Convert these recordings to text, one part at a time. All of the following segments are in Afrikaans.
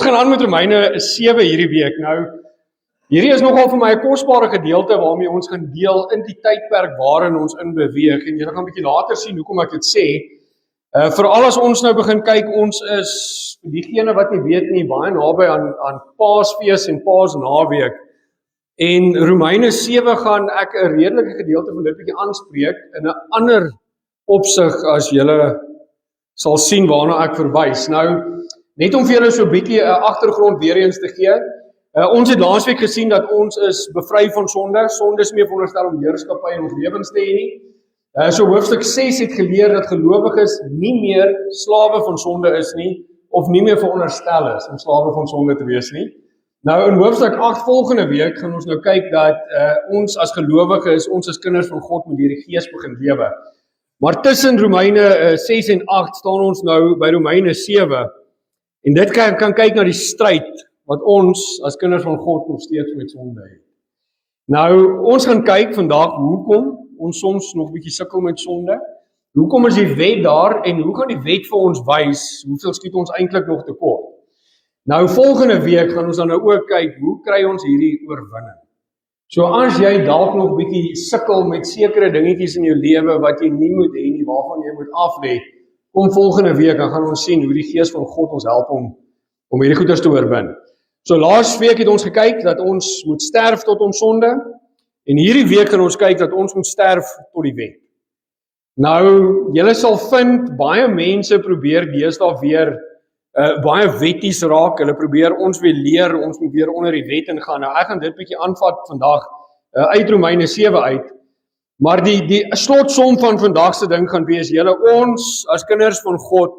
gaan aan met Romeine 7 hierdie week. Nou, hierdie is nogal vir my 'n kosbare gedeelte waarmee ons gaan deel in die tydperk waarin ons in beweeg. En julle gaan 'n bietjie later sien hoekom ek dit sê. Veral as ons nou begin kyk, ons is, vir diegene wat nie weet nie, baie naby aan Paasfees en Paasnaweek. En Romeine 7 gaan ek 'n redelike gedeelte van dit bietjie aanspreek in 'n ander opsig as julle sal sien waarna ek verwys. Nou, net om vir julle so 'n bietjie 'n agtergrond weer eens te gee. Ons het laasweek gesien dat ons is bevry van sonde. Sonde is nie veronderstel om heerskappy in ons lewens te hê nie. So hoofstuk 6 het geleer dat gelowiges nie meer slawe van sonde is nie, of nie meer veronderstel is om slawe van sonde te wees nie. Nou in hoofstuk 8 volgende week gaan ons nou kyk dat ons as gelowiges, ons as kinders van God met die Gees begin lewe. Maar tussen Romeine 6 en 8 staan ons nou by Romeine 7. En dit kan kyk na die stryd wat ons as kinders van God nog steeds met sonde het. Nou, ons gaan kyk vandag hoekom ons soms nog 'n bietjie sukkel met sonde. Hoekom is die wet daar en hoe gaan die wet vir ons wys hoeveel skiet ons eintlik nog tekort? Nou, volgende week gaan ons dan nou ook kyk hoe kry ons hierdie oorwinning. So as jy dalk nog bietjie sukkel met sekere dingetjies in jou lewe wat jy nie moet hê nie, waarvan jy moet af lê, kom volgende week, dan gaan ons sien hoe die Gees van God ons help om hierdie goeders te oorwin. So laas week het ons gekyk dat ons moet sterf tot ons sonde, en hierdie week gaan ons kyk dat ons moet sterf tot die wet. Nou, julle sal vind, baie mense probeer deesdae weer baie wetties raak, hulle probeer ons weer leer, ons moet weer onder die wet ingaan. Nou ek gaan dit bietjie aanvat vandag uit Romeine 7 uit, maar die slotsom van vandag se ding gaan wees, julle ons as kinders van God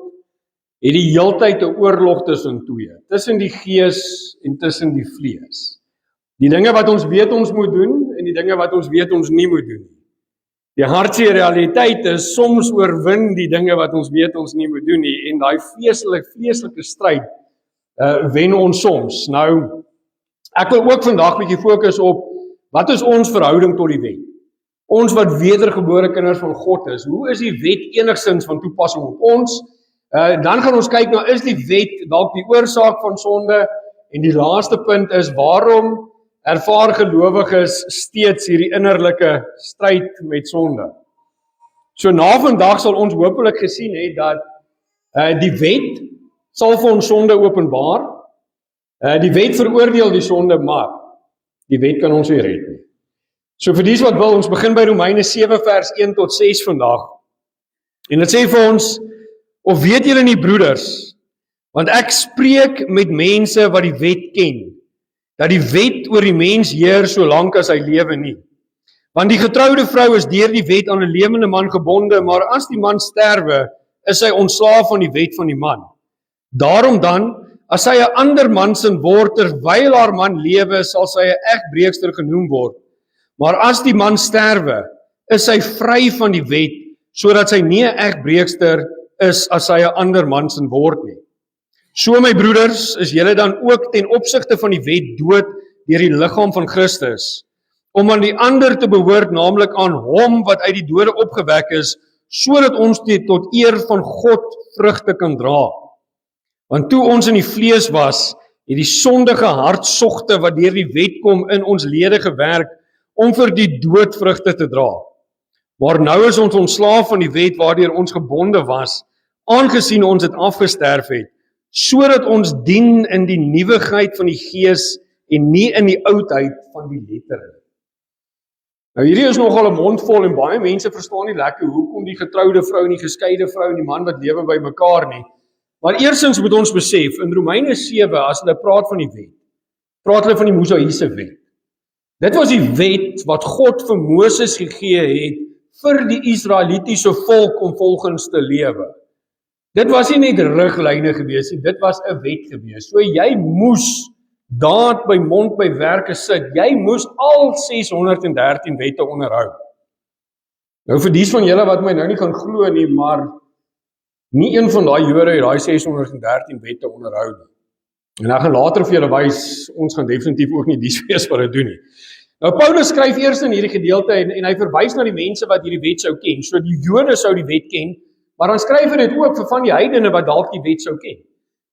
het die heeltyd 'n oorlog tussen twee, tussen die gees en tussen die vlees. Die dinge wat ons weet ons moet doen en die dinge wat ons weet ons nie moet doen. Die hartseer realiteit is soms oorwin die dinge wat ons weet ons nie moet doen nie en daai vleeslike stryd wen ons soms. Nou, ek wil ook vandag bietjie fokus op wat is ons verhouding tot die wet? Ons wat wedergebore kinders van God is, hoe is die wet enigstens van toepassing op ons? Dan gaan ons kyk na, is die wet dalk die oorsaak van sonde? En die laaste punt is, waarom ervaar gelowiges steeds hierdie innerlike stryd met sonde? So na vandag sal ons hopelik gesien hê dat die wet sal vir ons sonde openbaar. Die wet veroordeel die sonde, maar die wet kan ons nie red nie. So vir dies wat wil, ons begin by Romeine 7 vers 1 tot 6 vandag. En dit sê vir ons, of weet julle nie broeders, want ek spreek met mense wat die wet ken, dat die wet oor die mens heer solank as hy lewe nie. Want die getroude vrou is deur die wet aan 'n lewende man gebonde, maar as die man sterwe, is hy ontslaaf van die wet van die man. Daarom dan, as sy 'n ander man sin word terwyl haar man lewe, sal sy 'n egbreekster genoem word. Maar as die man sterwe, is sy vry van die wet, sodat sy nie 'n egbreekster is as sy 'n ander man sin word nie. So my broeders, is julle dan ook ten opsigte van die wet dood deur die liggaam van Christus, om aan die ander te behoort, naamlik aan hom wat uit die dode opgewek is, sodat ons tot eer van God vrugte kan dra. Want toe ons in die vlees was, het die sondige hartsogte wat deur die wet kom in ons lede gewerk, om vir die dood vrugte te dra. Maar nou is ons ontslaaf van die wet waardeur ons gebonde was, aangesien ons het afgesterf het, sodat ons dien in die nuwigheid van die gees en nie in die oudheid van die letter. Nou hierdie is nogal 'n mondvol en baie mense verstaan nie lekker hoekom die getroude vrou en die geskeide vrou en die man wat lewe by mekaar nie. Maar eerstens moet ons besef, in Romeine 7, as hulle praat van die wet, praat hulle van die Mosaïese wet. Dit was die wet wat God vir Moses gegee het vir die Israelitiese volk om volgens te lewe. Dit was nie net riglyne gewees nie, dit was 'n wet gewees. So jy moes daad by mond by werke sit. Jy moes al 613 wette onderhou. Nou vir dies van julle wat my nou nie kan glo nie, maar nie een van daai Jode het daai 613 wette onderhou nie. En ek gaan later vir julle wys, ons gaan definitief ook nie dies wees wat dit doen nie. Nou Paulus skryf eers in hierdie gedeelte en hy verwys na die mense wat hierdie wet sou ken. So die Jode sou die wet ken, maar dan skryf hy dit ook vir van die heidene wat dalk die wet sou ken.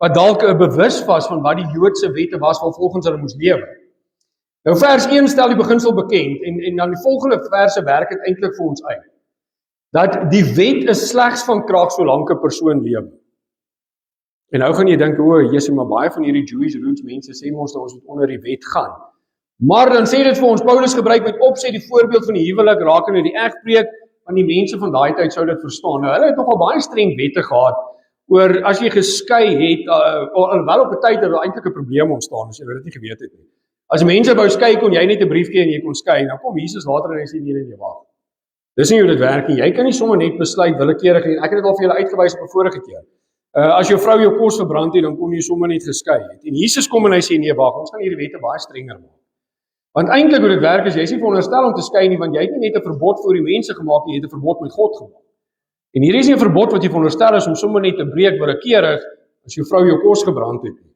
wat dalk bewus was van wat die Joodse wette was wat volgens hulle moes lewe. Nou vers 1 stel die beginsel bekend en dan die volgende verse werk het eintlik vir ons uit. Dat die wet is slegs van krag solank 'n persoon lewe. En nou gaan jy dink, Jesusie, maar baie van hierdie Jewish roots mense sê ons moet onder die wet gaan. Maar dan sê dit vir ons, Paulus gebruik met opset die voorbeeld van die huwelik rakende die egbreek, want die mense van daai tyd sou dit verstaan. Nou, hulle het nogal baie streng wette gehad oor as jy geskei het, alhoewel op 'n tyd het daar eintlik 'n probleem ontstaan, as jy dit nie geweet het nie. As mense wou skei, kon jy net 'n brief gee en jy kon skei. Nou kom Jesus later en hy sê nee, wag. Dis nie hoe dit werk nie. Jy kan nie sommer net besluit willekeurig nie. Ek het dit al vir julle uitgewys op 'n vorige keer. As jou vrou jou kos verbrand het, dan kon jy sommer net geskei het. En Jesus kom en hy sê nee, wag, ons gaan hierdie wette baie strenger maak. Want eintlik hoe dit werk is, jy is nie veronderstel om te skei nie, want jy het nie net 'n verbod vir die mense gemaak nie, jy het 'n verbod met God gemaak. En hier is nie 'n verbod wat jy veronderstel is om sommer net te breek willekeurig as jou vrou jou kos gebrand het nie.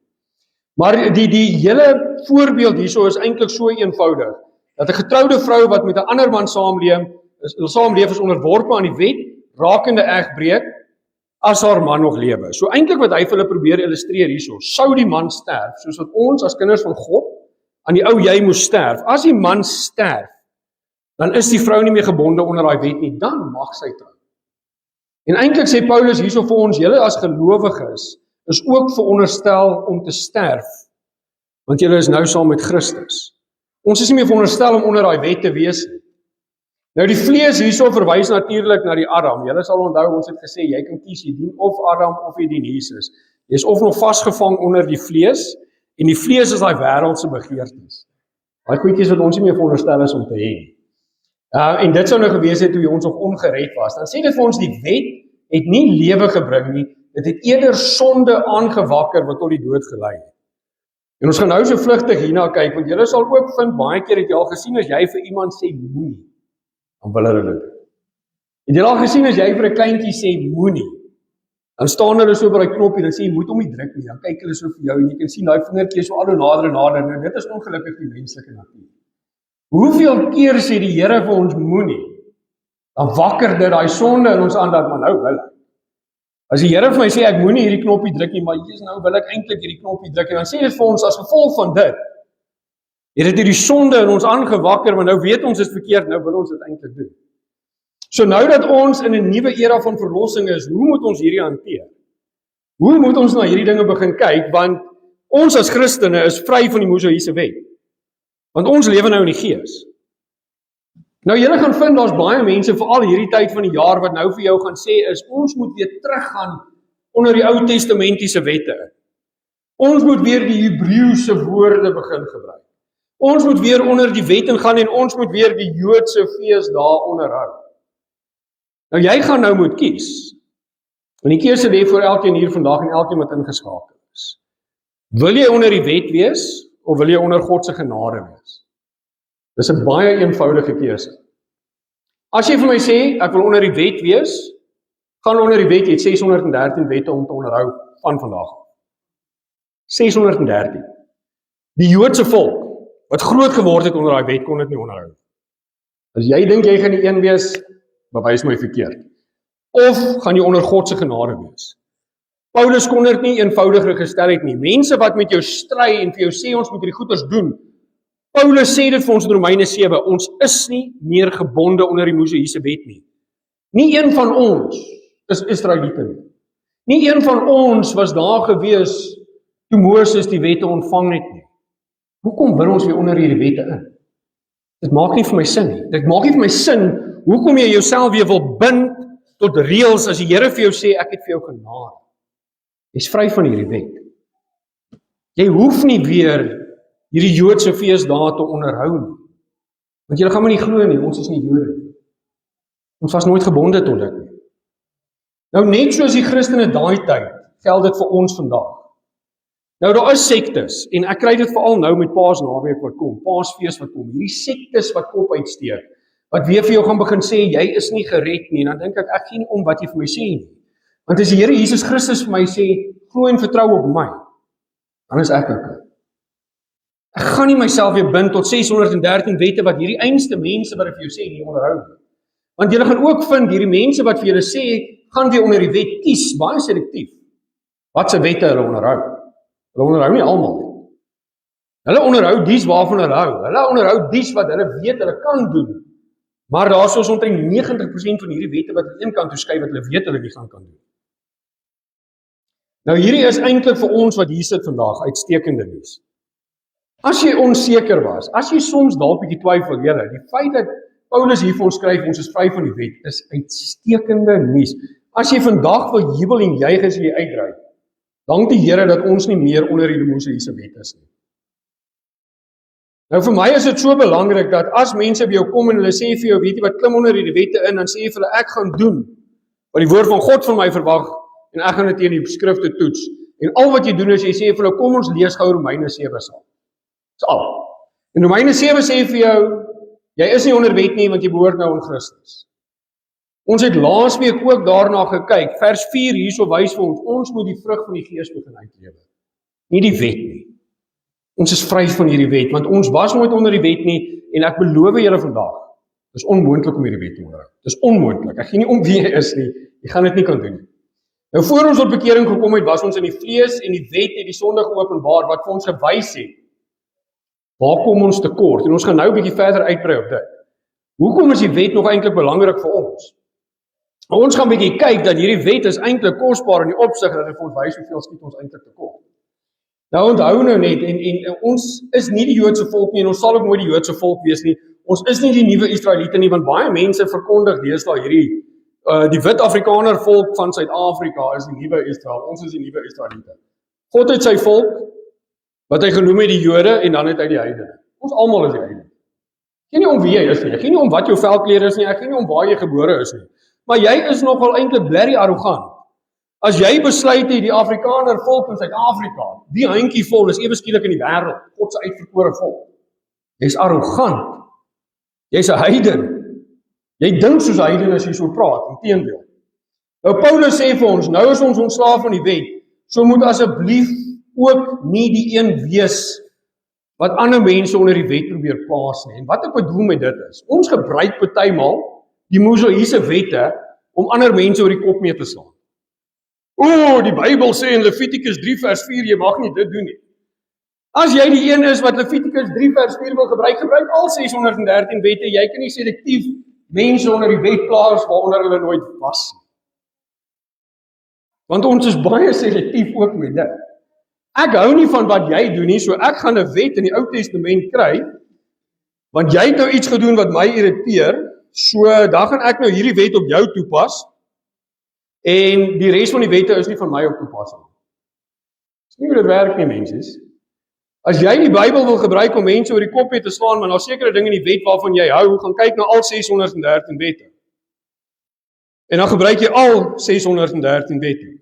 Maar die hele voorbeeld hierso is eintlik so eenvoudig, dat 'n getroude vrou wat met 'n ander man saamleef is onderworpe aan die wet, rakende egbreek, as haar man nog lewe. So eintlik wat hy vir hulle probeer illustreer hierso, sou die man sterf, soos wat ons as kinders van God, aan die ou jy moes sterf. As die man sterf, dan is die vrou nie meer gebonde onder daai wet nie, dan mag sy trou. En eintlik sê Paulus hierso vir ons, julle as gelowiges, is ook veronderstel om te sterf, want julle is nou saam met Christus. Ons is nie meer veronderstel om onder daai wet te wees nie. Nou die vlees hierso verwys natuurlik na die Adam. Julle sal onthou, ons het gesê, jy kan kies, jy dien of Adam of jy dien Jesus. Jy is of nog vasgevang onder die vlees, en die vlees is daai wêreldse begeertes. Daai goedjies wat ons nie meer veronderstel is om te hê. En dit sou nou gewees het toe ons nog ongered was. Dan sê dit vir ons, die wet het nie lewe gebring nie, dit het eerder sonde aangewakker wat tot die dood gelei het. En ons gaan nou so vlugtig hierna kyk, want julle sal ook vind, baie keer het jy al gesien, as jy vir iemand sê moenie, dan wil hulle dit. Het jy al gesien, as jy vir 'n kleintjie sê moenie, dan staan hulle so by die knoppie, dan sê jy moet hom nie druk nie, dan kyk hulle so vir jou, en jy kan sien, daai vingertjie so al hoe nader en nader, nou dit is ongelukkig die menslike natuur. Hoeveel keer sê die Here vir ons moenie, dan wakker dit daai sonde in ons aan, dat maar nou wil ek. As die Here vir my sê, ek moenie hierdie knoppie druk nie, maar Jesus, nou wil ek eintlik hierdie knoppie druk, en dan sê dit vir ons, as gevolg van dit, het die sonde in ons aangewakker, maar nou weet ons is verkeerd, nou wil ons dit eintlik doen. So nou dat ons in 'n nuwe era van verlossing is, hoe moet ons hierdie hanteer? Hoe moet ons na hierdie dinge begin kyk, want ons as Christene is vry van die Mosaïese wet. Want ons lewe nou in die Gees. Nou julle gaan vind, daar's baie mense, veral hierdie tyd van die jaar, wat nou vir jou gaan sê is, ons moet weer teruggaan onder die Ou Testamentiese wette. Ons moet weer die Hebreëse woorde begin gebruik. Ons moet weer onder die wet ingaan en ons moet weer die Joodse feesdae onderhou. Nou jy gaan nou moet kies. En die keuse lê voor elkeen hier vandag en elkeen wat ingeskakel is. Wil jy onder die wet wees of wil jy onder God se genade wees? Dis 'n baie eenvoudige keuse. As jy vir my sê ek wil onder die wet wees, gaan onder die wet, jy het 613 wette om te onderhou van vandag. 613. Die Joodse volk wat groot geword het onder daai wet kon dit nie onderhou. As jy dink jy gaan die een wees, bewys my verkeerd. Of gaan jy onder God se genade wees? Paulus kon dit nie eenvoudig gestel het nie. Mense wat met jou stry en vir jou sê ons moet hierdie goeders doen. Paulus sê dit vir ons in Romeine 7, ons is nie meer gebonde onder die Mosaïese wet nie. Nie een van ons is Israeliete nie. Nie een van ons was daar gewees toe Moses die wette ontvang het nie. Hoekom wil ons weer onder hierdie wette in? Dit maak nie vir my sin nie. Dit maak nie vir my sin, hoekom jy jouself weer wil bind tot reëls as die Here vir jou sê, ek het vir jou genade. Jy's vry van hierdie wet. Jy hoef nie weer hierdie Joodse feesdae te onderhou nie. Want julle gaan my nie glo nie, ons is nie Jode nie. Ons was nooit gebonde tot dit nie. Nou net soos die Christene daai tyd, geld dit vir ons vandag. Nou daar is sektes, en ek kry dit veral nou met Paasnaweek wat kom, Paasfees wat kom, hierdie sektes wat kop uitsteek, wat weer vir jou gaan begin sê, jy is nie gered nie, en dan dink ek gee nie om wat jy vir my sê nie. Want as die Here Jesus Christus vir my sê, glo en vertrou op my, dan is ek okay. Ek gaan nie myself weer bind tot 613 wette wat hierdie einste mense wat vir jou sê, nie onderhou nie. Want julle gaan ook vind, hierdie mense wat vir julle sê, gaan weer onder die wet kies, baie selektief. Wat se wette hulle onderhou? Hulle onderhou nie almal nie. Hulle onderhou dies waarvan hulle hou. Hulle onderhou dies wat hulle weet hulle kan doen. Maar daar is soos omtrent 90% van hierdie wette wat hulle een kant toe skuif wat hulle weet hulle nie gaan kan doen. Nou hierdie is eintlik vir ons wat hier sit vandag uitstekende nuus. As jy onseker was, as jy soms dalk bietjie twyfel, die feit dat Paulus hier vir ons skryf, ons is vry van die wet, is uitstekende nuus. As jy vandag wil jubel en juig as jy uitdryf, dank die Here dat ons nie meer onder die Moseïese wet is nie. Nou vir my is dit so belangrik dat as mense by jou kom en hulle sê vir jou, weet jy wat, klim onder die wette in, dan sê jy vir hulle, ek gaan doen wat die woord van God van my verwag en ek gaan dit teen die skrifte toets. En al wat jy doen is jy sê vir hulle, kom ons lees gou Romeine 7 saam. Dis al. En Romeine 7 sê vir jou, jy is nie onder wet nie want jy behoort nou aan Christus. Ons het laasweek ook daarna gekyk. Vers 4 hierso wys vir ons moet die vrug van die Gees begin uitlewe. Nie die wet nie. Ons is vry van hierdie wet, want ons was nooit onder die wet nie, en ek beloof julle vandag, dis onmoontlik om hierdie wet te onderhou. Dis onmoontlik. Ek gee nie om wie jy is nie, jy gaan dit nie kan doen nie. Nou voor ons tot bekering gekom het, was ons in die vlees en die wet het die sonde geopenbaar wat vir ons gewys het. Waar kom ons tekort? En ons gaan nou 'n bietjie verder uitbrei op dit. Hoekom is die wet nog eintlik belangrik vir ons? Ons gaan 'n bietjie kyk dat hierdie wet is eintlik kosbaar in die opsig dat dit vir ons wys hoeveel skiet ons eintlik tekort. Nou onthou nou net, en ons is nie die Joodse volk nie, en ons sal ook nooit die Joodse volk wees nie. Ons is nie die nuwe Israeliete nie, want baie mense verkondig deesdae hierdie die wit Afrikaner volk van Suid-Afrika is die nuwe Israel. Ons is die nuwe Israeliete. God het sy volk wat hy genoem het die Jode en dan het hy die heidene. Ons almal is die heidene. Ek gee nie om wie jy is nie, ek gee nie om wat jou velkleur is nie, ek gee nie om waar jy gebore is nie. Maar jy is nogal eintlik blerrie arrogant. As jy besluit het die Afrikaner volk in Suid-Afrika, die handjie vol is ewe skielik in die wêreld, God se uitverkore volk. Jy's arrogant. Jy's 'n heiden. Jy dink soos 'n heiden as jy so praat, inteendeel. Nou Paulus sê vir ons, nou is ons ontslaaf van die wet, so moet asseblief ook nie die een wees wat ander mense onder die wet probeer plaas nie. En wat ek bedoel met dit is, ons gebruik partymal die Moseïese wette om ander mense oor die kop mee te slaan. Die Bybel sê in Levitikus 3 vers 4, jy mag nie dit doen nie. As jy die een is wat Levitikus 3 vers 4 wil gebruik al 613 wette, jy kan nie selektief mense onder die wet plaas waaronder hulle nooit was nie. Want ons is baie selektief ook met dit. Ek hou nie van wat jy doen nie, so ek gaan 'n wet in die Ou Testament kry, want jy het nou iets gedoen wat my irriteer, so dan gaan ek nou hierdie wet op jou toepas, en die res van die wette is nie van my op toepassing. Dis nie hoe dit werk nie, mense. As jy die Bybel wil gebruik om mense oor die kop te slaan, maar daar sekere dinge in die wet waarvan jy hou, gaan kyk na al 613 wette. En dan gebruik jy al 613 wette.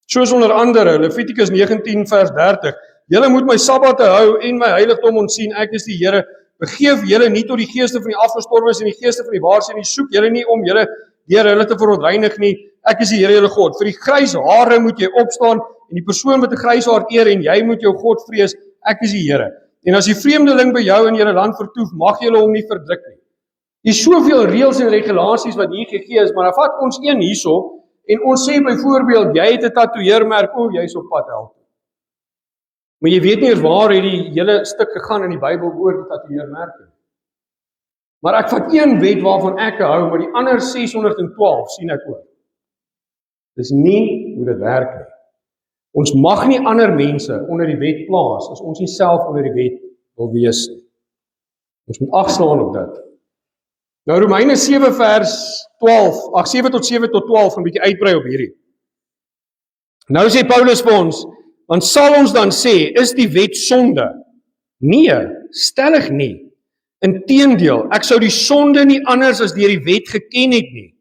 Soos onder andere, Levitikus 19 vers 30, julle moet my Sabbate hou en my heiligdom ontsien, ek is die Here, begeef julle nie tot die geeste van die afgestorwes en die geeste van die waarse nie, soek julle nie om julle deur hulle te verontreinig nie, ek is die Here julle God. Vir die grys hare moet jy opstaan, en die persoon met 'n grys haar eer, en jy moet jou God vrees, ek is die Here. En as die vreemdeling by jou in julle land vertoef, mag julle hom nie verdruk nie. Hier is soveel reëls en regulasies wat hier gegee is, maar dan vat ons een hierso, en ons sê byvoorbeeld, jy het 'n tatoeëermerk, jy's op pad help. Maar jy weet nie eens waar het die hele stuk gegaan in die Bybel oor die tatoeëermerke. Maar ek vat een wet waarvan ek hou, maar die ander 612 sien ek oor. Dis nie hoe dit werk nie. Ons mag nie ander mense onder die wet plaas, as ons nie self onder die wet wil wees nie. Ons moet agslaan op dit. Nou Romeine 7 vers 12, 7 tot 12, 'n bietjie uitbrei op hierdie. Nou sê Paulus vir ons, want sal ons dan sê, is die wet sonde? Nee, stellig nie. Inteendeel, ek sou die sonde nie anders as deur die wet geken het nie.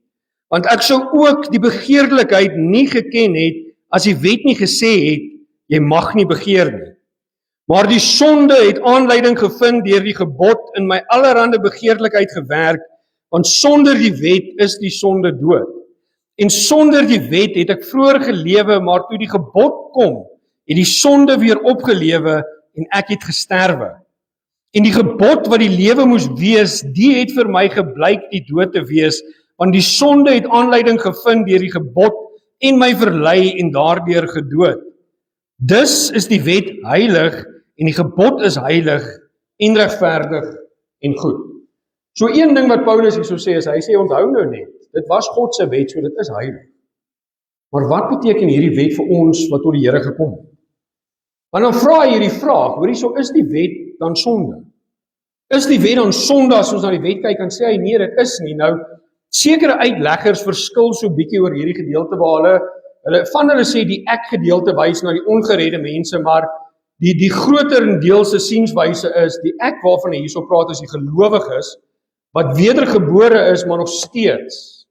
Want ek sou ook die begeerlikheid nie geken het, as die wet nie gesê het, jy mag nie begeer nie. Maar die sonde het aanleiding gevind deur die gebod in my allerhande begeerlikheid gewerk, want sonder die wet is die sonde dood. En sonder die wet het ek vroeër gelewe, maar toe die gebod kom, het die sonde weer opgelewe en ek het gesterwe. En die gebod wat die lewe moes wees, die het vir my geblyk die dood te wees, want die sonde het aanleiding gevind deur die gebod en my verlei en daardeur gedood. Dus is die wet heilig en die gebod is heilig en regverdig en goed. So een ding wat Paulus hierso sê is, hy sê onthou nou net, dit was God se wet, so dit is heilig. Maar wat beteken hierdie wet vir ons wat tot die Here gekom het? Want dan vra hy hierdie vraag, hoor hierso, is die wet dan sonde? Is die wet dan sonde as ons na die wet kyk, en sê hy nee, dit is nie. Nou, sekere uitleggers verskil so bietjie oor hierdie gedeelte waar hulle sê die ek gedeelte wys na die ongeredde mense, maar die groter deel se sienswyse is, die ek waarvan hy hierso praat is die gelowiges, wat wedergebore is, maar nog steeds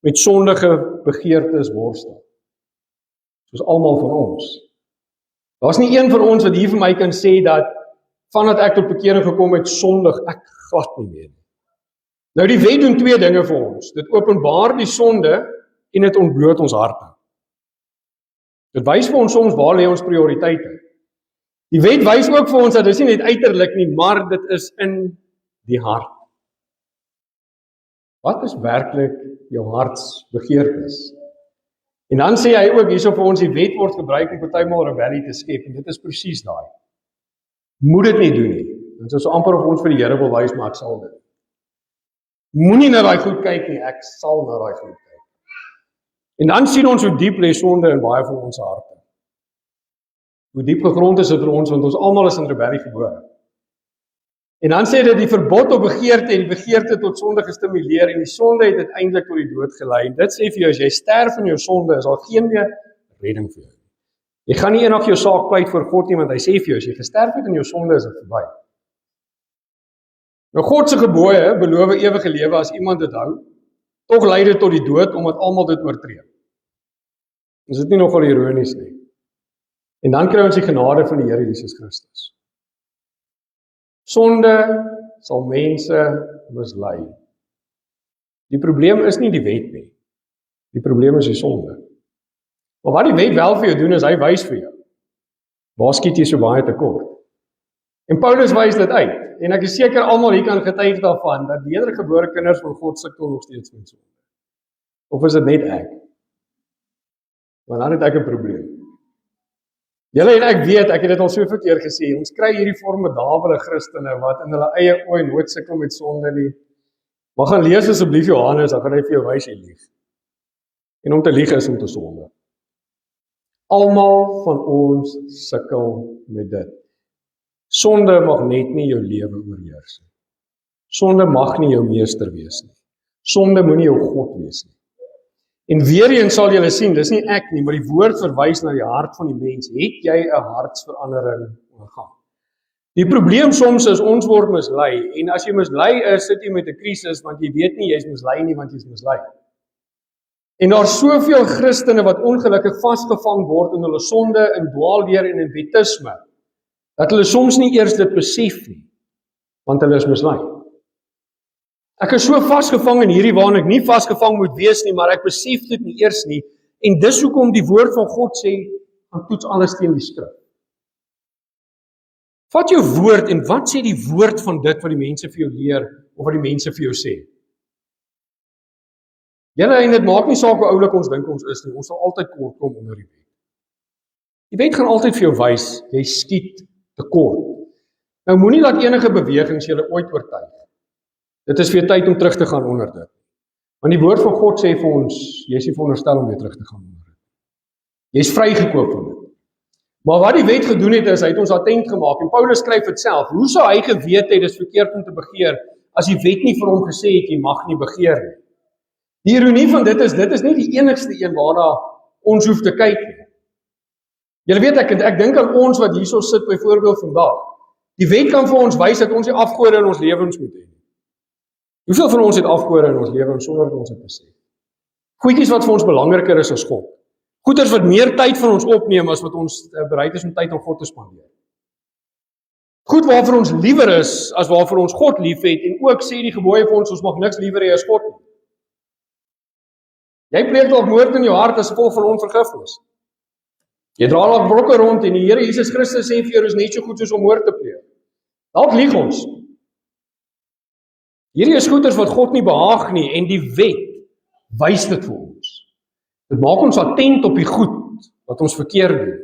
met sondige begeertes worstel. Soos almal van ons. Daar's nie een van ons wat hier vir my kan sê dat vandat ek tot bekering gekom het, sondig ek glad nie meer. Nou die wet doen twee dinge vir ons. Dit openbaar die sonde en dit ontbloot ons harte. Dit wys vir ons soms waar lê ons prioriteite. Die wet wys ook vir ons dat dit nie net uiterlik nie, maar dit is in die hart. Wat is werklik jou hartsbegeertes? En dan sê hy ook hierso vir ons, die wet word gebruik om partymal rebellie te skep, en dit is presies daai. Moet dit nie doen nie. Dit is so amper of ons vir die Here wil wys, maar ek sal dit. Moenie na daai goed kyk nie, ek sal na daai goed kyk. En dan sien ons hoe diep lê sonde in baie van ons harte. Hoe diep gegrond is dit vir ons, want ons almal is in rebellie gebore. En dan sê dit die verbod op begeerte en die begeerte tot sonde gestimuleer en die sonde het uiteindelik tot die dood gelei. En dit sê vir jou, as jy sterf in jou sonde, is daar geen meer redding vir jou. Jy gaan nie eendag jou saak pleit voor God nie, want hy sê vir jou, as jy gesterf het in jou sonde, is dit verby. Nou God se gebooie beloof ewige lewe as iemand dit hou, tog lei dit tot die dood, omdat almal dit oortree. Is dit nie nogal ironies nie? En dan kry ons die genade van die Here Jesus Christus. Sonde sal mense mislei. Die probleem is nie die wet nie. Die probleem is die sonde. Maar wat die wet wel vir jou doen, is hy wys vir jou. Waar skiet jy so baie tekort? En Paulus wys dit uit. En ek is seker almal hier kan getuig daarvan, dat wedergebore kinders van God sukkel nog steeds met sonde. Of is dit net ek? Want dan het ek 'n probleem. Julle en ek weet, ek het dit al soveel keer gesê, ons kry hierdie formidabele Christene wat in hulle eie oë nooit sukkel met sonde nie. Maar gaan lees asseblief Johannes, dan gaan hy vir jou wys hy lieg. En om te lieg is om te sonde. Almal van ons sukkel met dit. Sonde mag net nie jou lewe oorheers nie. Sonde mag nie jou meester wees nie. Sonde moenie jou God wees nie. En weer eens sal julle sien, dis nie ek nie, maar die woord verwys na die hart van die mens. Het jy 'n hartsverandering ondergaan? Die probleem soms is ons word mislei, en as jy mislei is, sit jy met 'n krisis, want jy weet nie jy's mislei nie, want jy's mislei. En daar's soveel Christene wat ongelukkig vasgevang word in hulle sonde, in dwaalleer en in wettisme, dat hulle soms nie eers dit besef nie, want hulle is mislei. Ek is so vasgevang in hierdie waarin ek nie vasgevang moet wees nie, maar ek besef dit nie eers nie, en dis hoekom die woord van God sê, gaan toets alles teen die skrif. Vat jou woord en wat sê die woord van dit wat die mense vir jou leer, of wat die mense vir jou sê? Julle, en dit maak nie saak hoe oulik ons dink ons is nie, ons sal altyd kort kom onder die wet. Die wet gaan altyd vir jou wys, jy skiet tekort. Nou moenie laat enige bewegings julle ooit oortuig. Dit is vir jou tyd om terug te gaan onder dit. Want die woord van God sê vir ons, jy is nie veronderstel om weer terug te gaan onder dit. Jy is vrygekoop van dit. Maar wat die wet gedoen het, is hy het ons attent gemaak, en Paulus skryf dit self. Hoe sou hy geweet het, dis verkeerd om te begeer, as die wet nie vir hom gesê het, jy mag nie begeer nie. Die ironie van dit is nie die enigste een waarna ons hoef te kyk nie. Julle weet, ek dink aan ons wat hierso sit, byvoorbeeld vandag. Die wet kan vir ons wys dat ons nie afgode in ons lewens moet hê. Hoeveel van ons het afgode in ons lewens sonder dat ons dit besef? Goedjies wat vir ons belangriker is as God. Goeders wat meer tyd van ons opneem as wat ons bereid is om tyd aan God te spandeer. Goed waarvoor ons liewer is as waarvoor ons God liefhet, en ook sê die gebooie vir ons mag niks liewer hê as God nie. Jy pleeg dalk moord in jou hart as gevolg van onvergifnis. Jy dra dalk brokke rond en die Here Jesus Christus sê vir jou is net so goed soos om moord te pleeg. Dalk lieg ons. Hierdie is goeders wat God nie behaag nie, en die wet wys dit vir ons. Dit maak ons attent op die goed wat ons verkeerd doen.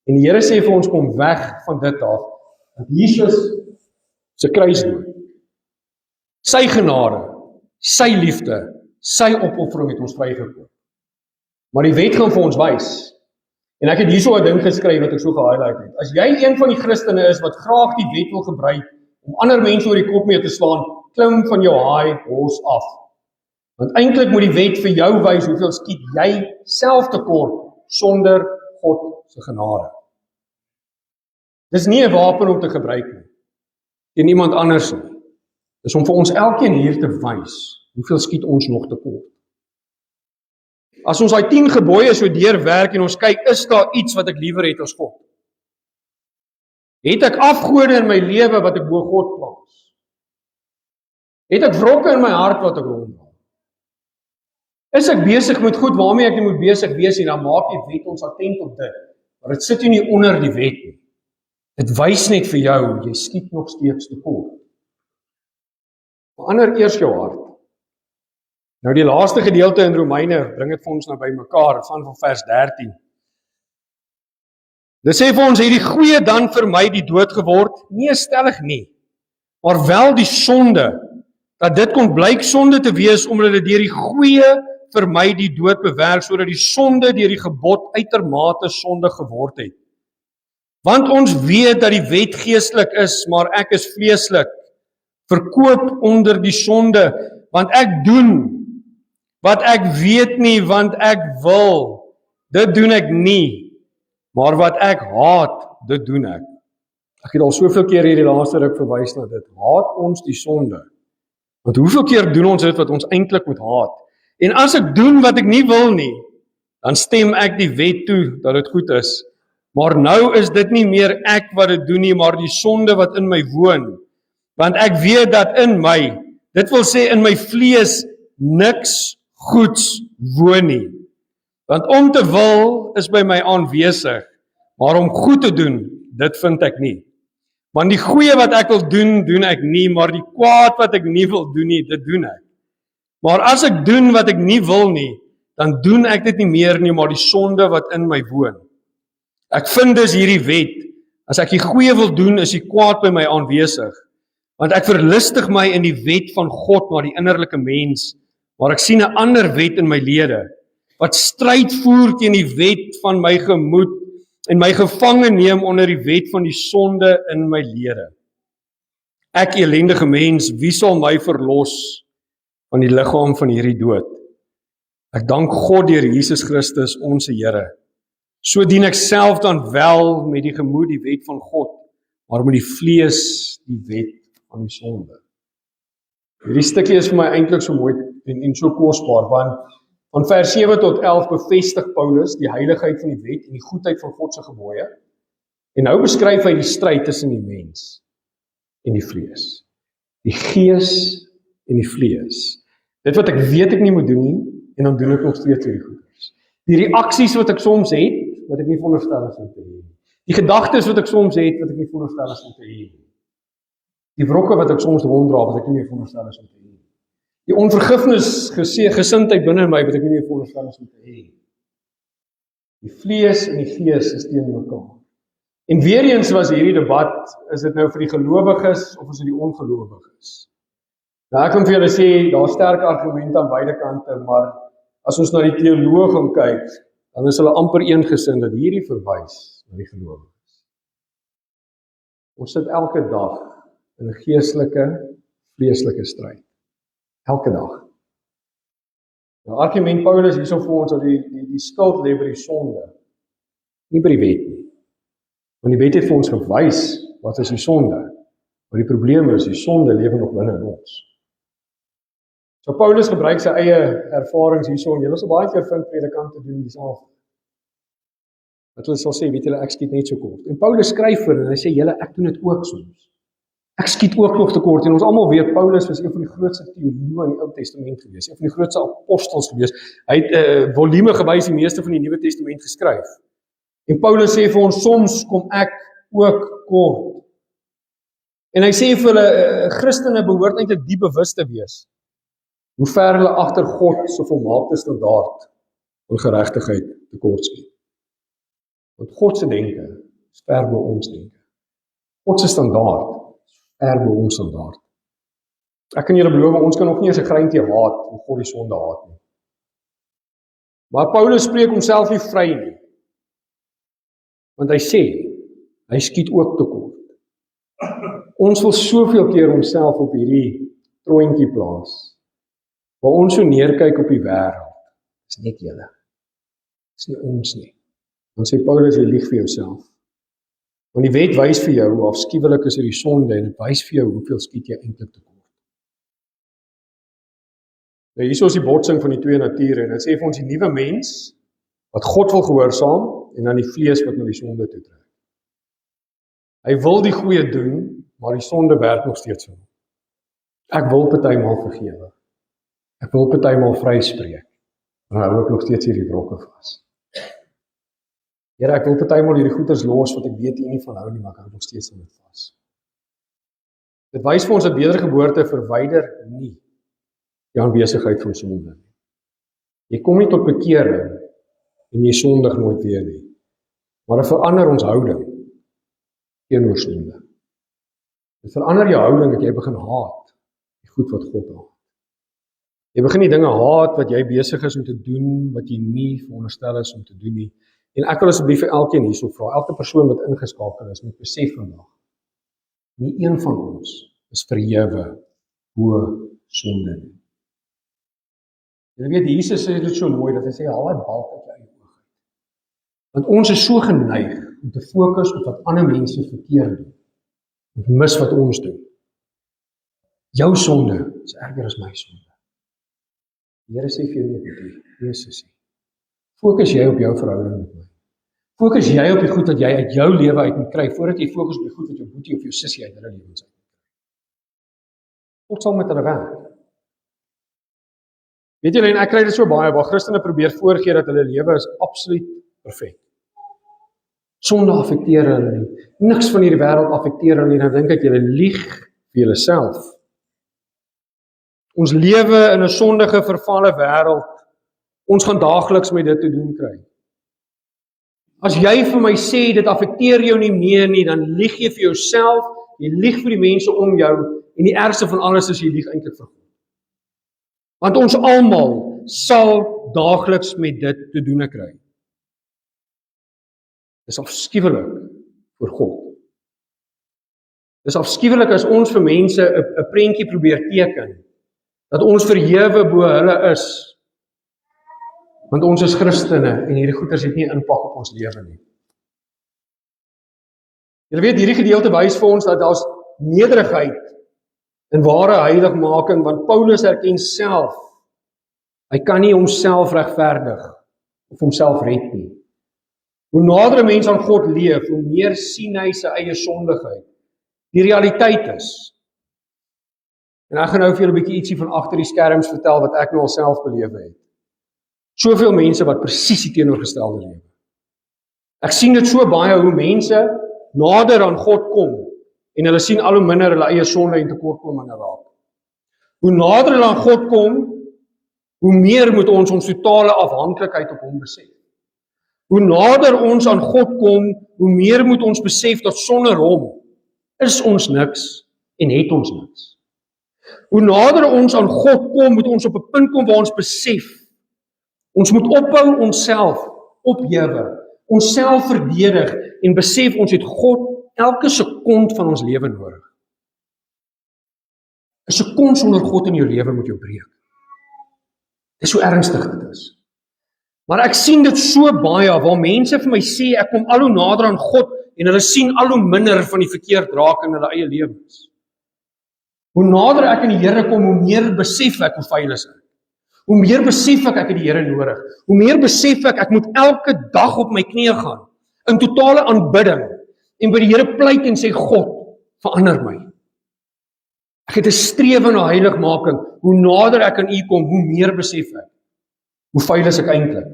En die Here sê vir ons, kom weg van dit af. Want Jesus se kruisdood, sy genade, sy liefde, sy opoffering het ons vrygekoop. Maar die wet gaan vir ons wys. En ek het hierso 'n ding geskryf wat ek so gehighlight het. As jy een van die Christene is wat graag die wet wil gebruik om ander mense oor die kop mee te slaan, klim van jou high horse af. Want eintlik moet die wet vir jou wys hoeveel skiet jy self tekort sonder God se genade. Dis nie 'n wapen om te gebruik nie, teen iemand anders nie. Dis om vir ons elkeen hier te wys hoeveel skiet ons nog tekort. As ons daai 10 gebooie so deurwerk en ons kyk, is daar iets wat ek liewer het as God? Het ek afgode in my lewe wat ek bo God plaas? Het ek wrokke in my hart wat ek ronddraag? Is ek besig met goed waarmee ek nie moet besig wees nie, dan maak die wet ons attent op dit. Maar dit sit nie onder die wet nie. Dit wys net vir jou, jy skiet nog steeds tekort. Verander eers jou hart. Nou die laaste gedeelte in Romeine, bring dit vir ons nou by mekaar, van vers 13. Dit sê vir ons, het die goeie dan vir my die dood geword? Nee, stellig nie. Maar wel die sonde, dat dit kon blyk sonde te wees, omdat dit deur die goeie vir my die dood bewerk, sodat die sonde deur die gebod uitermate sonde geword het. Want ons weet dat die wet geestelik is, maar ek is vleeslik, verkoop onder die sonde, want ek doen wat ek weet nie, want ek wil, dit doen ek nie, maar wat ek haat, dit doen ek. Ek het al soveel keer hierdie laaste ruk verwys na dit, haat ons die sonde, want hoeveel keer doen ons dit wat ons eintlik moet haat, en as ek doen wat ek nie wil nie, dan stem ek die wet toe, dat dit goed is, maar nou is dit nie meer ek wat dit doen nie, maar die sonde wat in my woon, want ek weet dat in my, dit wil sê in my vlees, niks goeds woon nie. Want om te wil is by my aanwesig, maar om goed te doen, dit vind ek nie. Want die goeie wat ek wil doen, doen ek nie, maar die kwaad wat ek nie wil doen nie, dit doen ek. Maar as ek doen wat ek nie wil nie, dan doen ek dit nie meer nie, maar die sonde wat in my woon. Ek vind dus hierdie wet, as ek die goeie wil doen, is die kwaad by my aanwesig. Want ek verlustig my in die wet van God, maar die innerlike mens, maar ek sien 'n ander wet in my lede, wat stryd voer teen die wet van my gemoed, en my gevange neem onder die wet van die sonde in my lede. Ek elendige mens, wie sal my verlos van die liggaam van hierdie dood? Ek dank God deur Jesus Christus, ons Here. So dien ek self dan wel met die gemoed die wet van God, maar met die vlees die wet van die sonde. Hierdie stukkie is vir my eintlik so mooi en so kosbaar, want van vers 7 tot 11 bevestig Paulus die heiligheid van die wet en die goedheid van God se gebooie. En nou beskryf hy die stryd tussen die mens en die vlees. Die gees en die vlees. Dit wat ek weet ek nie moet doen nie, en dan doen ek nog steeds hierdie goeders. Die reaksies wat ek soms het, wat ek nie veronderstel is om te hê. Die gedagtes wat ek soms het, wat ek nie veronderstel is om te hê. Die wrokke wat ek soms ronddra, wat ek nie meer veronderstel is om te hê. Die onvergifnis gesindheid binne my, wat ek nie meer veronderstel is om te hê. Die vlees en die gees is teen mekaar. En weer eens was hierdie debat, is dit nou vir die gelowiges of is dit die ongelowiges? Nou ek kan vir julle sê, daar is sterk argumente aan beide kante, maar as ons na die teoloog gaan kyk, dan is hulle amper eengesind dat hierdie verwys na die gelowiges. Ons sit elke dag in 'n geestelike, vleeslike stryd. Elke dag. Nou argument Paulus hierso vir ons dat die skuld lê by die sonde, nie by die wet nie. Want die wet het vir ons gewys wat is die sonde. Maar die probleem is, die sonde lewe nog binne in ons. So Paulus gebruik sy eie ervarings hierso, en julle sal baie keer vind predikante doen dieselfde. Wat hulle sal sê, weet julle, ek skiet net so kort. En Paulus skryf vir en hy sê, julle, ek doen dit ook soms. Ek skiet ook nog tekort, en ons almal weet, Paulus was een van die grootste teoloë in die Ou Testament gewees, een van die grootste apostels gewees. Hy het volume gewys die meeste van die Nuwe Testament geskryf. En Paulus sê vir ons, soms kom ek ook kort. En hy sê vir hulle, Christene behoort eintlik die bewus te wees, hoe ver hulle agter God se volmaakte standaard ongeregtigheid tekortskiet. Want God se denke is ver bo ons denke. God se standaard is ver bo ons standaard. Ek kan julle beloof, ons kan nog nie eens 'n greintjie haat hoe God die sonde haat nie. Maar Paulus spreek homself nie vry nie. Want hy sê, hy skiet ook tekort. Ons wil soveel keer onsself op hierdie troontjie plaas, waar ons so neerkyk op die wêreld. Dis net julle. Dis nie ons nie. Dan sê Paulus, jy lieg vir jouself. Want die wet wys vir jou hoe afskuwelik is hierdie sonde en dit wys vir jou hoeveel skiet jy eintlik tekort. Nou hier is die botsing van die twee nature en dit sê vir ons die nuwe mens wat God wil gehoorsaam en dan die vlees wat na die sonde toe trek. Hy wil die goeie doen, maar die sonde werk nog steeds vir hom. Ek wil partymal vergewe. Ek wil partymal vryspreek. Maar hou ek nog steeds hierdie brokke vas. Here, ek wil partymal hierdie goeders los wat ek weet U nie van hou nie, maar ek hou nog steeds aan dit vas. Dit wys vir ons dat wedergeboorte verwyder nie die aanwesigheid van sonde nie. Jy kom nie tot bekering en jy sondig nooit weer nie. Maar dit verander ons houding teenoor sonde. Dit verander jou houding dat jy begin haat die goed wat God haat. Jy begin die dinge haat wat jy besig is om te doen, wat jy nie veronderstel is om te doen nie. En ek wil asseblief vir elkeen hierso vra, elke persoon wat ingeskakel is, moet besef vandag, nie een van ons is verhewe bo sonde nie. Jy weet, Jesus sê dit so mooi, dat hy sê, haal die balk uit jou eie oog. Want ons is so geneig om te fokus op wat ander mense verkeerd doen, en mis wat ons doen. Jou sonde is erger as my sonde. Die Here sê vir jou nie, Jesus sê, fokus jy op jou verhouding met my. Fokus jy op die goed wat jy uit jou lewe uit moet kry, voordat jy fokus op die goed wat jou boetie of jou sussie uit hulle lewens uit moet kry. God sal met hulle werk. Weet julle, en ek kry dit so baie, waar Christene probeer voorgee dat hulle lewe is absoluut perfek. Sonde affekteer hulle nie. Niks van hierdie wêreld affekteer hulle nie. Dan dink ek julle lieg vir julleself. Ons lewe in 'n sondige, vervalle wêreld. Ons gaan daagliks met dit te doen kry. As jy vir my sê dit affekteer jou nie meer nie, dan lieg jy vir jouself, jy lieg vir die mense om jou en die ergste van alles is jy lieg eintlik vir God. Want ons almal sal daagliks met dit te doen kry. Dis afskuwelik vir God. Dis afskuwelik as ons vir mense 'n prentjie probeer teken, dat ons verhewe bo hulle is, want ons is Christene en hierdie goeders het nie impak op ons lewe nie. Julle weet, hierdie gedeelte wys vir ons dat daar's nederigheid in ware heiligmaking, want Paulus erken self, hy kan nie homself regverdig of homself red nie. Hoe nader 'n mens aan God leef, hoe meer sien hy sy eie sondigheid. Die realiteit is, en ek gaan nou vir julle 'n bietjie ietsie van agter die skerms vertel wat ek nou al self beleef het. Soveel mense wat presies die teenoorgestelde lewe. Ek sien dit so baie hoe mense nader aan God kom en hulle sien al hoe minder hulle eie sonde en tekortkominge raak. Hoe nader hulle aan God kom, hoe meer moet ons totale afhanklikheid op hom besef. Hoe nader ons aan God kom, hoe meer moet ons besef dat sonder hom is ons niks en het ons niks. Hoe nader ons aan God kom, moet ons op 'n punt kom waar ons besef, ons moet ophou onsself ophewe, onsself verdedig en besef ons het God elke sekond van ons lewe nodig. 'n Sekond sonder God in jou lewe moet jou breek. Dis so ernstig dit is. Maar ek sien dit so baie, waar mense vir my sê, ek kom al hoe nader aan God, en hulle sien al hoe minder van die verkeerd raak in hulle eie lewens. Hoe nader ek in die Here kom, hoe meer besef ek hoe vuil is ek. Hoe meer besef ek het die Here nodig. Hoe meer besef ek moet elke dag op my knieë gaan, in totale aanbidding, en by die Here pleit en sê, God, verander my. Ek het 'n strewe na heiligmaking. Hoe nader ek aan U kom, hoe meer besef ek hoe vuil is ek eintlik.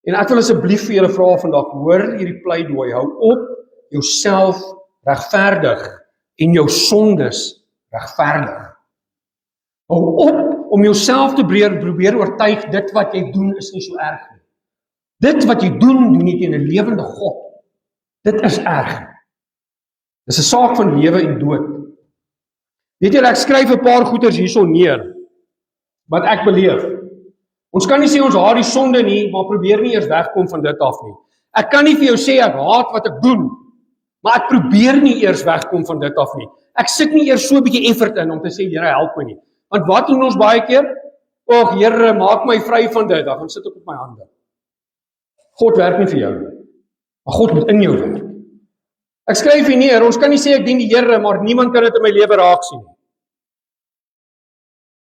En ek wil asseblief vir julle vra vandag, hoor hierdie pleidooi, hou op jouself regverdig en jou sondes regverdig. Hou op om jouself te probeer oortuig, dit wat jy doen is nie so erg nie. Dit wat jy doen jy teen 'n lewende God. Dit is erg. Dis 'n saak van lewe en dood. Weet julle, ek skryf 'n paar goeters hierso neer, wat ek beleef. Ons kan nie sê ons haat die sonde nie, maar probeer nie eers wegkom van dit af nie. Ek kan nie vir jou sê ek haat wat ek doen, maar ek probeer nie eers wegkom van dit af nie. Ek sit nie eers so 'n bietjie effort in om te sê, Here, help my nie. Want wat doen ons baie keer? Och, Here, maak my vry van dit. Dan gaan sit ek op my hande. God werk nie vir jou nie, maar God moet in jou werk. Ek skryf hier neer, ons kan nie sê ek dien die Here, maar niemand kan dit in my lewe raak sien nie.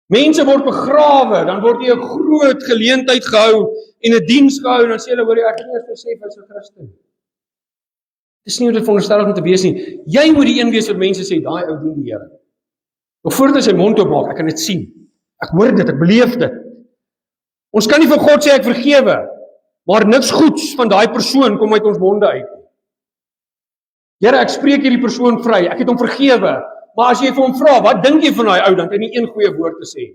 Mense word begrawe, dan word jy 'n groot geleentheid gehou en 'n diens gehou en dan sê hulle, hoor jy, ek het nie eers besef hy's 'n Christen. Dis nie hoe dit veronderstel om te wees nie. Jy moet die een wees wat mense sê, daai ou dien die Here. Nog voordat hy sy mond oopmaak, ek kan dit sien. Ek hoor dit, ek beleef dit. Ons kan nie vir God sê ek vergewe, maar niks goeds van daai persoon kom uit ons monde uit. Here, ek spreek hierdie persoon vry, ek het hom vergewe, maar as jy vir hom vra, wat dink jy van daai ou, dan het hy nie een goeie woord te sê.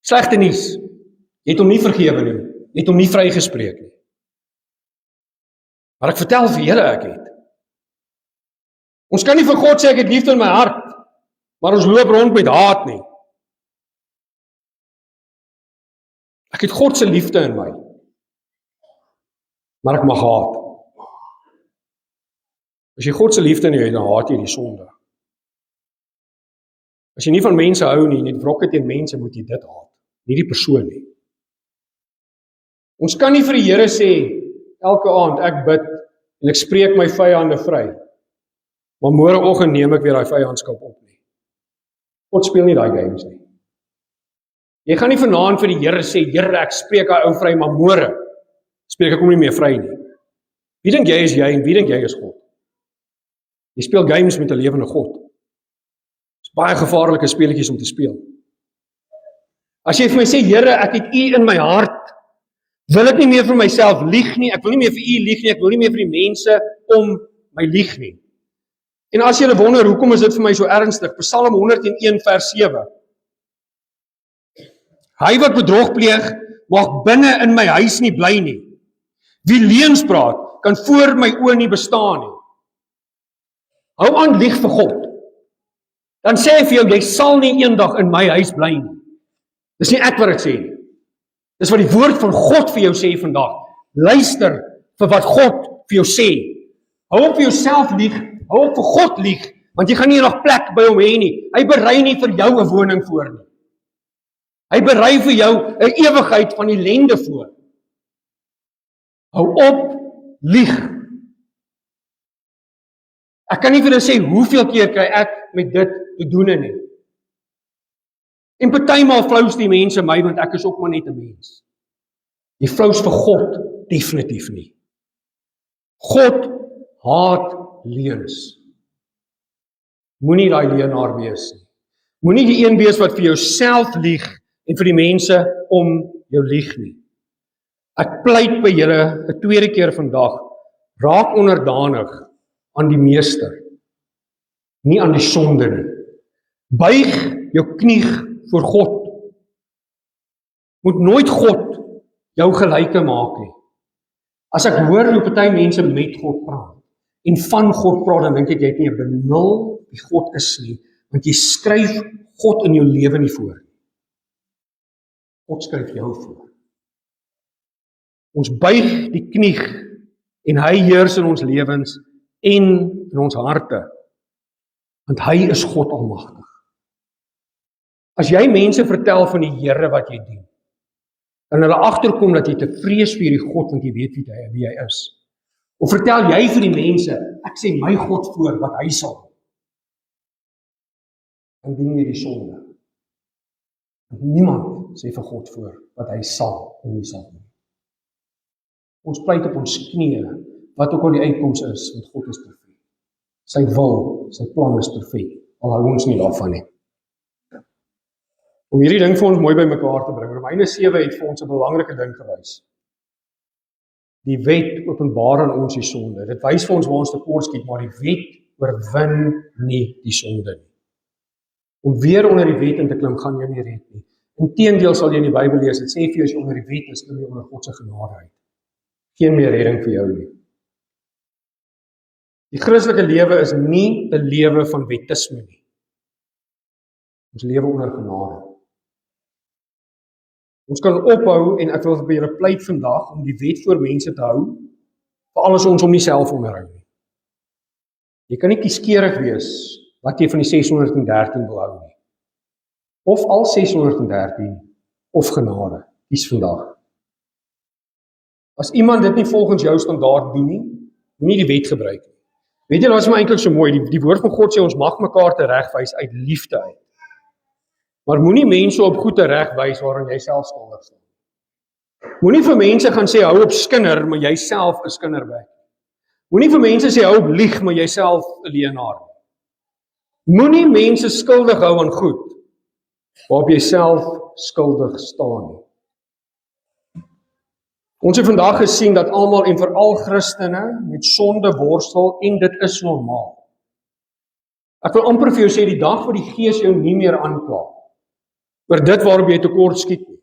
Slegte nuus, jy het hom nie vergewe nie, jy het hom nie vrygespreek nie. Maar ek vertel vir julle ek het. Ons kan nie vir God sê ek het liefde in my hart, maar ons loop rond met haat nie. Ek het God se liefde in my, maar ek mag haat. As jy God se liefde in jou het, dan haat jy die sonde. As jy nie van mense hou nie, net wrokke teen mense, moet jy dit haat, nie die persoon nie. Ons kan nie vir die Here sê, elke aand ek bid en ek spreek my vyande vry, maar môreoggend neem ek weer daai vyandskap op nie. God speel nie daai games nie. Jy gaan nie vanaand vir die Here sê, Here, ek spreek daai ou vry, maar môre spreek ek hom nie meer vry nie. Wie dink jy is jy en wie dink jy is God? Jy speel games met 'n lewende God. Dis baie gevaarlike speletjies om te speel. As jy vir my sê, Here, ek het U in my hart, wil ek nie meer vir myself lieg nie, ek wil nie meer vir U lieg nie, ek wil nie meer vir die mense om my lieg nie. En as jy wonder, hoekom is dit vir my so ernstig? Psalm 101 vers 7. Hy wat bedrog pleeg, mag binne in my huis nie bly nie. Wie leuns praat, kan voor my oë nie bestaan nie. Hou aan lieg vir God. Dan sê hy vir jou, jy sal nie eendag in my huis bly nie. Dis nie ek wat dit sê nie. Dis wat die woord van God vir jou sê vandag. Luister vir wat God vir jou sê. Hou op vir jouself lieg, hou op vir God lieg, want jy gaan nie nog plek by hom hê nie. Hy berei nie vir jou 'n woning voor nie. Hy berei vir jou 'n ewigheid van ellende voor. Hou op lieg. Ek kan nie vir julle sê hoeveel keer kry ek met dit te doen nie. En partymal flous die mense my, want ek is ook maar net 'n mens. Die flous vir God definitief nie. God haat leuns. Moenie daai leenaar wees nie. Moenie die een wees wat vir jouself lieg en vir die mense om jou lieg nie. Ek pleit by julle 'n tweede keer vandag, raak onderdanig aan die Meester, nie aan die sonde nie. Buig jou knie voor God. Moet nooit God jou gelyke maak nie. As ek hoor hoe party mense met God praat en van God praat, dan dink ek jy het nie 'n benul wie God is nie, want jy skryf God in jou lewe nie voor. God skryf jou voor. Ons buig die knie en hy heers in ons lewens en in ons harte, want hy is God almagtig. As jy mense vertel van die Here wat jy dien, en hulle agterkom dat jy te vrees vir hierdie God, want jy weet wie hy is, of vertel jy vir die mense, ek sê my God voor wat hy sal, dan dien jy die sonde. Niemand sê vir God voor wat hy sal en nie sal nie. Ons pleit op ons knieë, wat ook al die uitkoms is, want God is perfek. Sy wil, sy plan is perfek, al hou ons nie daarvan nie. Om hierdie ding vir ons mooi by mekaar te bring, Romeine 7 het vir ons 'n belangrike ding gewys. Die wet openbaar aan ons die sonde. Dit wys vir ons waar ons tekort skiet, maar die wet oorwin nie die sonde nie. Om weer onder die wet in te klim, gaan jou nie red nie. Inteendeel sal jy in die Bybel lees, dit sê vir jou as jy onder die wet is, klim jy onder God se genade uit. Geen meer redding vir jou nie. Die Christelike lewe is nie 'n lewe van wettisme nie. Ons lewe onder genade. Ons kan ophou, en ek wil vir julle pleit vandag, om die wet voor mense te hou, veral as ons hom nie self onderhou nie. Jy kan nie kieskeurig wees wat jy van die 613 wil hou nie. Of al 613, of genade. Kies vandag. As iemand dit nie volgens jou standaard doen nie, moenie die wet gebruik nie. Weet jy, wat is my eintlik so mooi? Die woord van God sê ons mag mekaar teregwys uit liefde uit. Maar moenie mense op goed teregwys waarin jy self skuldig staan. Moenie vir mense gaan sê hou op skinder, maar jy self is kinderbek. Moenie vir mense sê hou op lieg, maar jy self 'n leienaar. Moenie mense skuldig hou aan goed waarop jy self skuldig staan nie. Ons het vandag gesien dat almal en veral Christene met sonde worstel en dit is normaal. Ek wil amper vir jou sê die dag waar die Gees jou nie meer aankla oor dit waarop jy tekort skiet nie,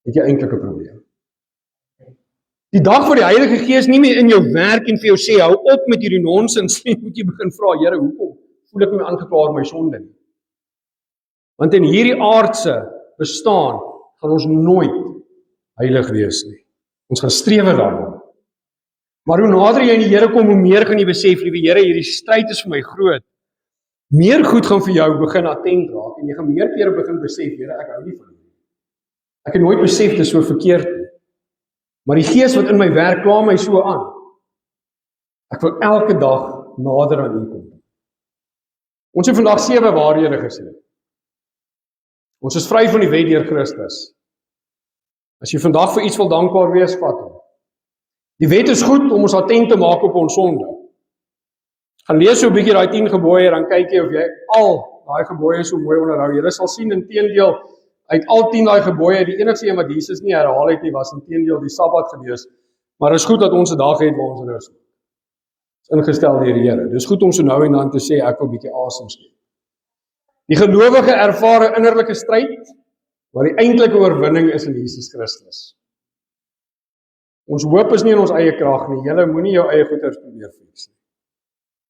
het jy eintlik 'n probleem. Die dag waar die Heilige Gees nie meer in jou werk en vir jou sê hou op met hierdie nonsens nie, moet jy begin vra, Here, hoekom voel ek my aangekla oor my sonde nie? Want in hierdie aardse bestaan gaan ons nooit heilig wees nie. Ons gaan strewe daarna. Maar hoe nader jy in die Here kom, hoe meer gaan jy besef, liewe Here, hierdie stryd is vir my groot. Meer goed gaan vir jou begin attent raak, en jy gaan meer kere begin besef, Here, ek hou nie van U. Ek het nooit besef dit is so verkeerd nie. Maar die Gees wat in my werk kla my so aan. Ek wil elke dag nader aan U kom. Ons het vandag 7 waarhede gesien. Ons is vry van die wet deur Christus. As jy vandag vir iets wil dankbaar wees, vat hom. Die wet is goed om ons attent te maak op ons sonde. Gaan lees so 'n bietjie daai 10 gebooie, dan kyk jy of jy al daai gebooie so mooi onderhou. Jy sal sien inteendeel uit al 10 daai gebooie, die enigste een wat Jesus nie herhaal het nie, was inteendeel die Sabbat gewees. Maar is goed dat ons 'n dag het waar ons rus. Is ingestel deur die Here. Dis goed om so nou en dan te sê ek wil 'n bietjie asem skep. Die gelowige ervaar 'n innerlike stryd, maar die eintlike oorwinning is in Jesus Christus. Ons hoop is nie in ons eie krag nie. Julle moenie jou eie goeders probeer fix nie.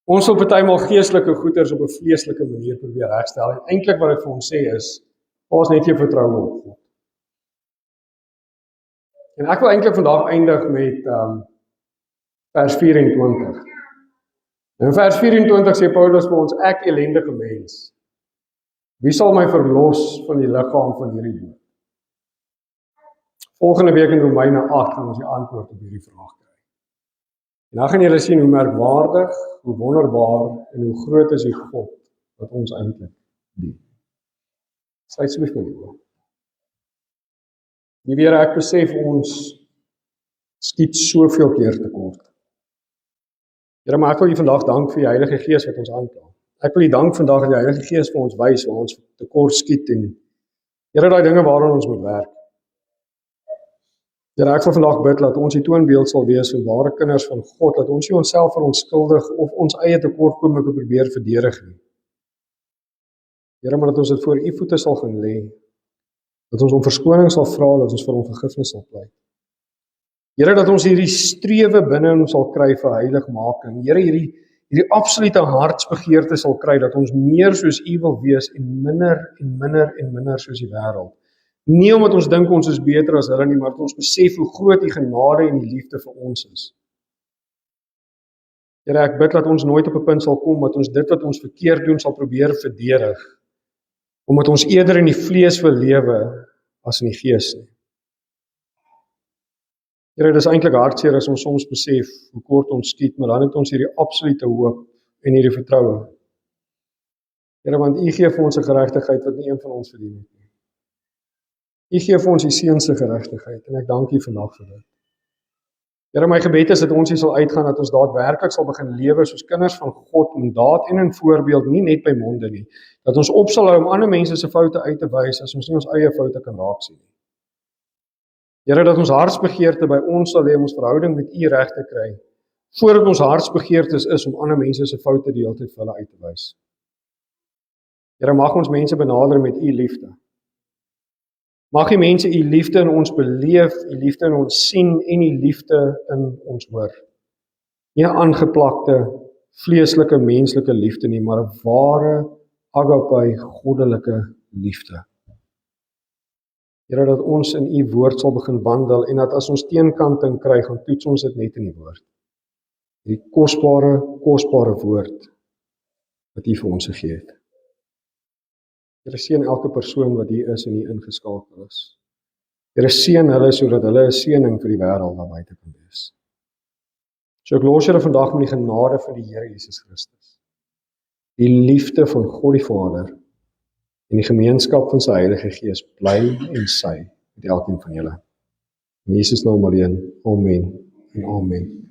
Ons wil partymal geestelike goeders op 'n vleeslike manier probeer herstel. En eintlik wat dit vir ons sê is, ons net jou vertroue op God. En ek wil eintlik vandag eindig met vers 24. In vers 24 sê Paulus vir ons, ek ellendige mens, wie sal my verlos van die liggaam van hierdie dood? Volgende week in Romeine 8 gaan ons die antwoord op hierdie vraag kry. En dan gaan julle sien hoe merkwaardig, hoe wonderbaar en hoe groot is die God wat ons eintlik dien. Sluit asseblief my oë. Liewe Here, ek besef ons skiet soveel keer tekort. Here, maar ek wil U vandag dank vir die Heilige Gees wat ons aankla. Ek wil U dank vandag dat die Heilige Gees vir ons wys waar ons tekort skiet en Here, daai dinge waaraan ons moet werk. Here, ek wil vandag bid dat ons die toonbeeld sal wees van ware kinders van God, dat ons nie onsself verontskuldig of ons eie tekortkominge probeer verdedig nie. Here, maar dat ons dit voor U voete sal gaan lê, dat ons om verskoning sal vra, dat ons vir hom vergifnis sal pleit. Here, dat ons hierdie strewe binne ons sal kry vir heiligmaking. Here, hierdie absolute hartsbegeerte sal kry, dat ons meer soos U wil wees en minder soos die wêreld. Nie omdat ons dink ons is beter as hulle nie, maar dat ons besef hoe groot die genade en die liefde vir ons is. Here, ek bid dat ons nooit op 'n punt sal kom dat ons dit wat ons verkeerd doen sal probeer verdedig, omdat ons eerder in die vlees wil lewe as in die gees nie. Here, dis eintlik hartseer as ons soms besef hoe kort ons skiet, maar dan het ons hierdie absolute hoop en hierdie vertroue. Here, want U gee vir ons 'n geregtigheid wat nie een van ons verdien het nie. U gee vir ons die Seun se geregtigheid en ek dank U vandag vir dit. Here, my gebed is dat ons hier sal uitgaan, dat ons daadwerklik sal begin lewe soos kinders van God in daad en in voorbeeld, nie net by monde nie. Dat ons op sal hou om ander mense se foute uit te wys as ons nie ons eie foute kan raak sien nie. Here, dat ons hartsbegeerte by ons sal lê om ons verhouding met U reg te kry, voordat ons hartsbegeertes is om ander mense se foute die hele tyd vir hulle uit te wys. Here, mag ons mense benader met u liefde. Mag die mense u liefde in ons beleef, u liefde in ons sien en u liefde in ons hoor. Nie 'n aangeplakte, vleeslike, menslike liefde nie, maar 'n ware, agape, goddelike liefde. Here, dat ons in u woord sal begin wandel en dat as ons teenkanting kry, gaan toets ons dit net in die woord. Die kosbare woord wat u vir ons gegee het. Here, seën elke persoon wat hier is en hier ingeskakel is. Here, seën hulle sodat hulle 'n seëning vir die wêreld daar buite kan wees. So ek los julle vandag met die genade van die Here Jesus Christus, die liefde van God die Vader en die gemeenskap van sy Heilige Gees bly en sy met elkeen van julle. In Jesus naam alleen. Amen en amen.